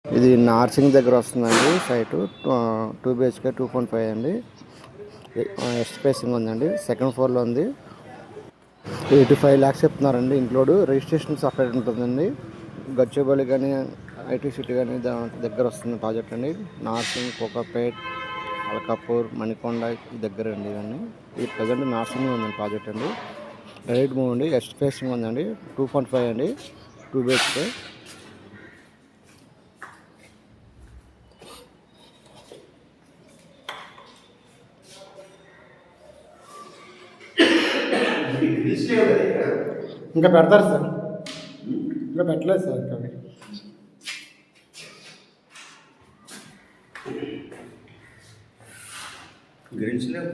ఇది నార్సింగ్ దగ్గర వస్తుందండి సైటు. 2 BHK 2.5 అండి. ఎస్ట్ ఫేసింగ్ ఉందండి. సెకండ్ ఫ్లోర్లో ఉంది. 85 lakhs చెప్తున్నారండి. ఇంక్లూడ్ రిజిస్ట్రేషన్ సపరేట్ ఉంటుందండి. గచ్చిబౌలి కానీ ఐటీ సిటీ కానీ దగ్గర వస్తుంది ప్రాజెక్ట్ అండి. నార్సింగ్, కోకాపేట్, అల్కాపూర్, మణికొండ దగ్గర అండి. ఇవన్నీ ఇది ప్రజెంట్ నార్సింగ్ ఉందండి ప్రాజెక్ట్ అండి. డైరెక్ట్ మూవ్ అండి. ఎస్ట్ ఫేసింగ్ ఉందండి. 2.5 అండి. 2 BHK. ఇంకా పెడతారు సార్. ఇంకా పెట్టలేదు సార్. ఇంకా గ్రిల్స్ లేవు.